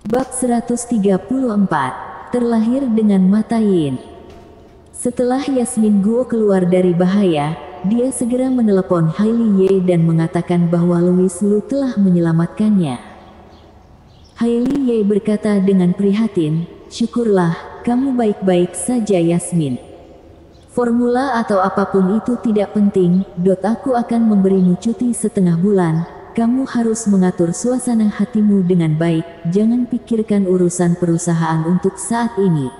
Bab 134, terlahir dengan mata yin. Setelah Yasmin Guo keluar dari bahaya, dia segera menelepon Hailey Ye dan mengatakan bahwa Louis Lu telah menyelamatkannya. Hailey Ye berkata dengan prihatin, "Syukurlah, kamu baik-baik saja Yasmin. Formula atau apapun itu tidak penting, aku akan memberimu cuti setengah bulan. Kamu harus mengatur suasana hatimu dengan baik, jangan pikirkan urusan perusahaan untuk saat ini."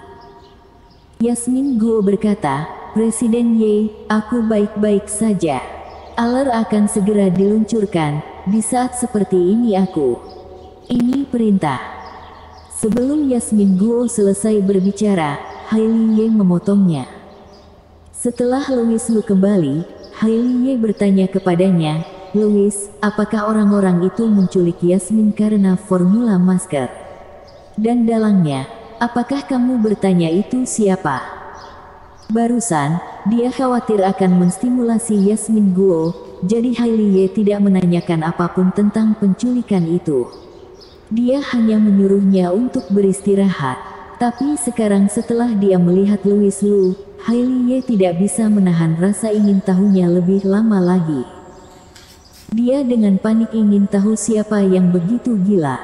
Yasmin Guo berkata, "Presiden Ye, aku baik-baik saja. Alar akan segera diluncurkan, di saat seperti ini aku. Ini perintah." Sebelum Yasmin Guo selesai berbicara, Hailey Ye memotongnya. Setelah Louis Lu kembali, Hailey Ye bertanya kepadanya, "Louis, apakah orang-orang itu menculik Yasmin karena formula masker? Dan dalangnya, apakah kamu bertanya itu siapa?" Barusan, dia khawatir akan menstimulasi Yasmin Guo, jadi Hailey Ye tidak menanyakan apapun tentang penculikan itu. Dia hanya menyuruhnya untuk beristirahat. Tapi sekarang setelah dia melihat Louis Lu, Hailey Ye tidak bisa menahan rasa ingin tahunya lebih lama lagi. Dia dengan panik ingin tahu siapa yang begitu gila.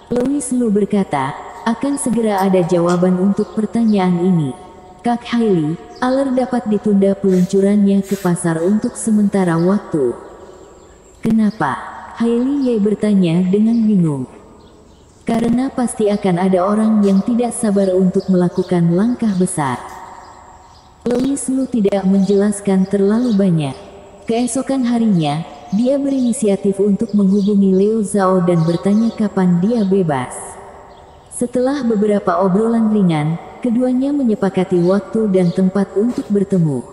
Louis Lu berkata, "Akan segera ada jawaban untuk pertanyaan ini. Kak Hailey, Alar dapat ditunda peluncurannya ke pasar untuk sementara waktu." "Kenapa?" Hailey Ye bertanya dengan bingung. "Karena pasti akan ada orang yang tidak sabar untuk melakukan langkah besar." Louis Lu tidak menjelaskan terlalu banyak. Keesokan harinya, dia berinisiatif untuk menghubungi Liu Zhao dan bertanya kapan dia bebas. Setelah beberapa obrolan ringan, keduanya menyepakati waktu dan tempat untuk bertemu.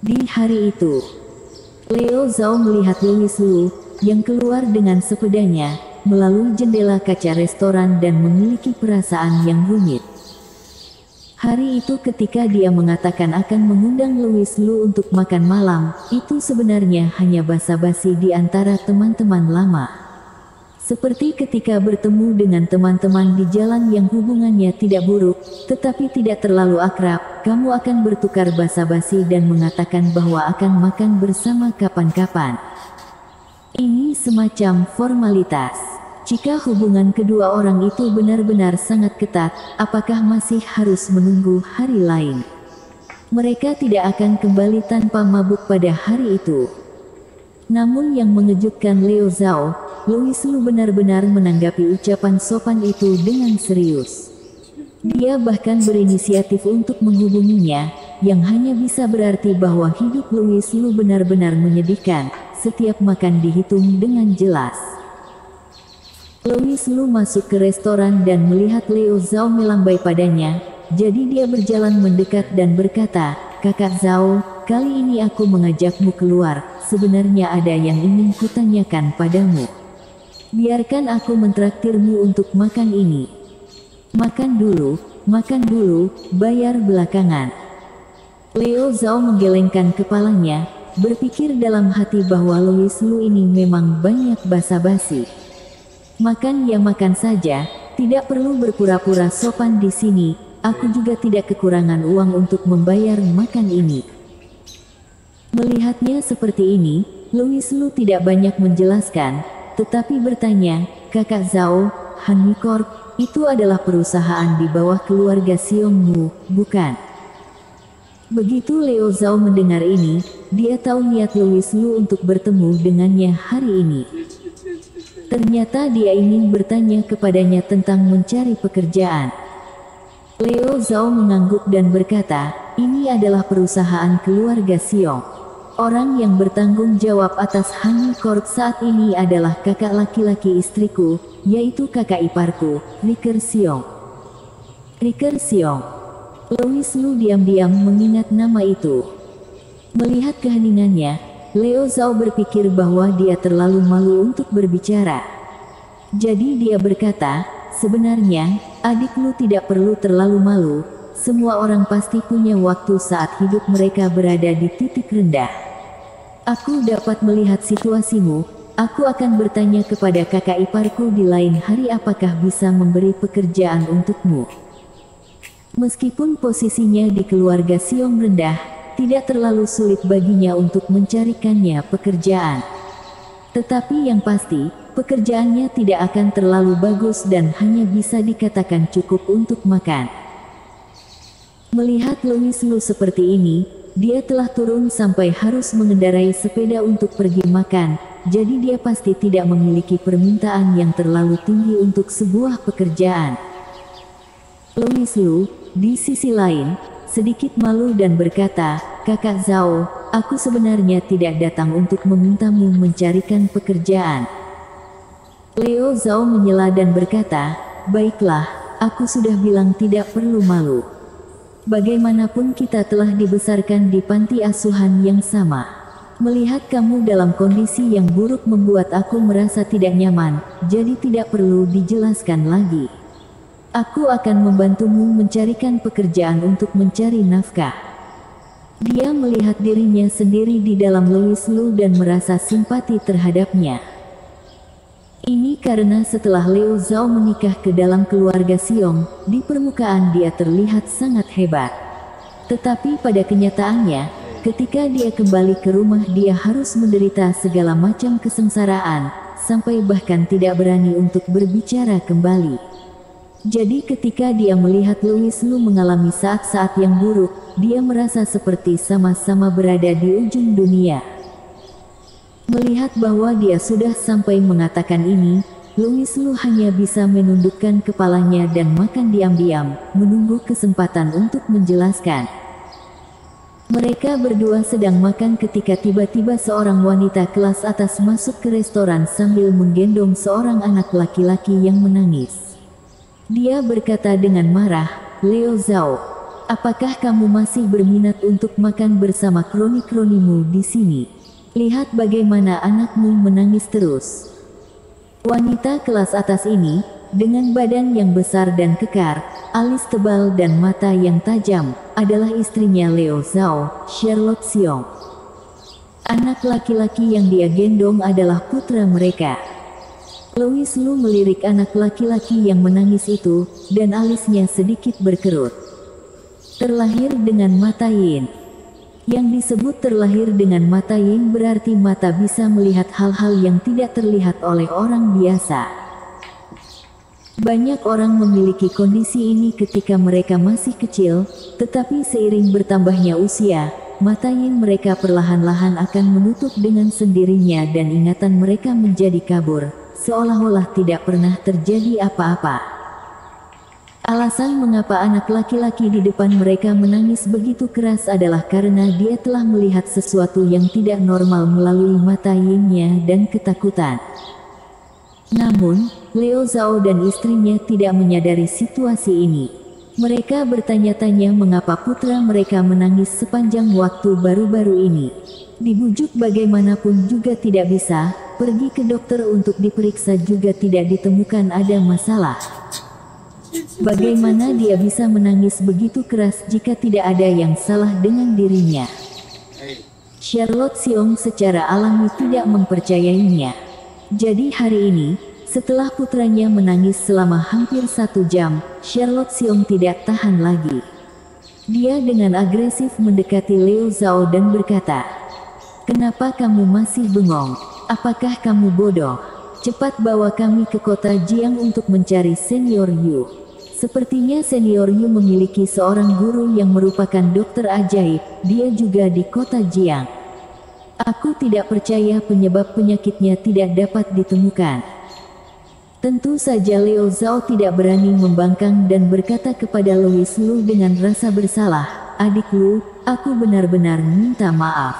Di hari itu, Liu Zhao melihat Louis Lu, yang keluar dengan sepedanya, melalui jendela kaca restoran dan memiliki perasaan yang rumit. Hari itu ketika dia mengatakan akan mengundang Louis Lu untuk makan malam, itu sebenarnya hanya basa-basi di antara teman-teman lama. Seperti ketika bertemu dengan teman-teman di jalan yang hubungannya tidak buruk, tetapi tidak terlalu akrab, kamu akan bertukar basa-basi dan mengatakan bahwa akan makan bersama kapan-kapan. Ini semacam formalitas. Jika hubungan kedua orang itu benar-benar sangat ketat, apakah masih harus menunggu hari lain? Mereka tidak akan kembali tanpa mabuk pada hari itu. Namun yang mengejutkan Liu Zhao, Louis Lu benar-benar menanggapi ucapan sopan itu dengan serius. Dia bahkan berinisiatif untuk menghubunginya, yang hanya bisa berarti bahwa hidup Louis Lu benar-benar menyedihkan. Setiap makan dihitung dengan jelas. Louis Lu masuk ke restoran dan melihat Liu Zhao melambai padanya, jadi dia berjalan mendekat dan berkata, "Kakak Zhao, kali ini aku mengajakmu keluar, sebenarnya ada yang ingin kutanyakan padamu. Biarkan aku mentraktirmu untuk makan ini." makan dulu, bayar belakangan." Liu Zhao menggelengkan kepalanya, berpikir dalam hati bahwa Louis Lu ini memang banyak basa-basi. "Makan ya makan saja, tidak perlu berpura-pura sopan di sini, aku juga tidak kekurangan uang untuk membayar makan ini." Melihatnya seperti ini, Louis Lu tidak banyak menjelaskan, tetapi bertanya, "Kakak Zhao, Hanmi Corp, itu adalah perusahaan di bawah keluarga Xiong Mu, bukan?" Begitu Liu Zhao mendengar ini, dia tahu niat Louis Lu untuk bertemu dengannya hari ini. Ternyata dia ingin bertanya kepadanya tentang mencari pekerjaan. Liu Zhao mengangguk dan berkata, "Ini adalah perusahaan keluarga Xiong. Orang yang bertanggung jawab atas Hanmi Corp saat ini adalah kakak laki-laki istriku, yaitu kakak iparku, Riker Xiong." Riker Xiong. Louis Lu diam-diam mengingat nama itu. Melihat keheningannya, Liu Zhao berpikir bahwa dia terlalu malu untuk berbicara. Jadi dia berkata, "Sebenarnya, adik Lu tidak perlu terlalu malu, semua orang pasti punya waktu saat hidup mereka berada di titik rendah. Aku dapat melihat situasimu, aku akan bertanya kepada kakak iparku di lain hari apakah bisa memberi pekerjaan untukmu. Meskipun posisinya di keluarga Xiong rendah, tidak terlalu sulit baginya untuk mencarikannya pekerjaan. Tetapi yang pasti, pekerjaannya tidak akan terlalu bagus dan hanya bisa dikatakan cukup untuk makan. Melihat Louis Lu seperti ini, dia telah turun sampai harus mengendarai sepeda untuk pergi makan, jadi dia pasti tidak memiliki permintaan yang terlalu tinggi untuk sebuah pekerjaan. Louis Lu, di sisi lain, sedikit malu dan berkata, "Kakak Zhao, aku sebenarnya tidak datang untuk memintamu mencarikan pekerjaan." Leo Zhao menyela dan berkata, "Baiklah, aku sudah bilang tidak perlu malu. Bagaimanapun kita telah dibesarkan di panti asuhan yang sama. Melihat kamu dalam kondisi yang buruk membuat aku merasa tidak nyaman, jadi tidak perlu dijelaskan lagi. Aku akan membantumu mencarikan pekerjaan untuk mencari nafkah." Dia melihat dirinya sendiri di dalam Louis Lu dan merasa simpati terhadapnya. Ini karena setelah Leo Zhao menikah ke dalam keluarga Xiong, di permukaan dia terlihat sangat hebat. Tetapi pada kenyataannya, ketika dia kembali ke rumah dia harus menderita segala macam kesengsaraan, sampai bahkan tidak berani untuk berbicara kembali. Jadi ketika dia melihat Louis Lu mengalami saat-saat yang buruk, dia merasa seperti sama-sama berada di ujung dunia. Melihat bahwa dia sudah sampai mengatakan ini, Louis Lu hanya bisa menundukkan kepalanya dan makan diam-diam, menunggu kesempatan untuk menjelaskan. Mereka berdua sedang makan ketika tiba-tiba seorang wanita kelas atas masuk ke restoran sambil menggendong seorang anak laki-laki yang menangis. Dia berkata dengan marah, "Leo Zhao, apakah kamu masih berminat untuk makan bersama kroni-kronimu di sini? Lihat bagaimana anakmu menangis terus." Wanita kelas atas ini, dengan badan yang besar dan kekar, alis tebal dan mata yang tajam, adalah istrinya Leo Zhao, Charlotte Xiong. Anak laki-laki yang dia gendong adalah putra mereka. Louis Lu melirik anak laki-laki yang menangis itu, dan alisnya sedikit berkerut. Terlahir dengan mata yin. Yang disebut terlahir dengan mata yin berarti mata bisa melihat hal-hal yang tidak terlihat oleh orang biasa. Banyak orang memiliki kondisi ini ketika mereka masih kecil, tetapi seiring bertambahnya usia, mata yin mereka perlahan-lahan akan menutup dengan sendirinya dan ingatan mereka menjadi kabur, seolah-olah tidak pernah terjadi apa-apa. Alasan mengapa anak laki-laki di depan mereka menangis begitu keras adalah karena dia telah melihat sesuatu yang tidak normal melalui mata yin-nya dan ketakutan. Namun, Leo Zhao dan istrinya tidak menyadari situasi ini. Mereka bertanya-tanya mengapa putra mereka menangis sepanjang waktu baru-baru ini. Dibujuk bagaimanapun juga tidak bisa, pergi ke dokter untuk diperiksa juga tidak ditemukan ada masalah. Bagaimana dia bisa menangis begitu keras jika tidak ada yang salah dengan dirinya? Charlotte Xiong secara alami tidak mempercayainya. Jadi hari ini, setelah putranya menangis selama hampir 1 jam, Charlotte Xiong tidak tahan lagi. Dia dengan agresif mendekati Leo Zhao dan berkata, "Kenapa kamu masih bengong? Apakah kamu bodoh? Cepat bawa kami ke kota Jiang untuk mencari Senior Yu." Sepertinya Senior Yu memiliki seorang guru yang merupakan dokter ajaib, dia juga di kota Jiang. Aku tidak percaya penyebab penyakitnya tidak dapat ditemukan. Tentu saja Leo Zhao tidak berani membangkang dan berkata kepada Louis Lu dengan rasa bersalah, "Adik Lu, aku benar-benar minta maaf.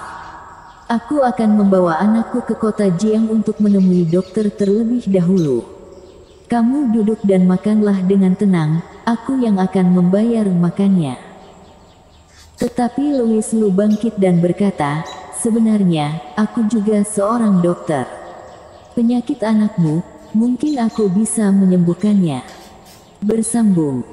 Aku akan membawa anakku ke kota Jiang untuk menemui dokter terlebih dahulu. Kamu duduk dan makanlah dengan tenang, aku yang akan membayar makannya." Tetapi Louis Lu bangkit dan berkata, "Sebenarnya, aku juga seorang dokter. Penyakit anakmu, mungkin aku bisa menyembuhkannya." Bersambung.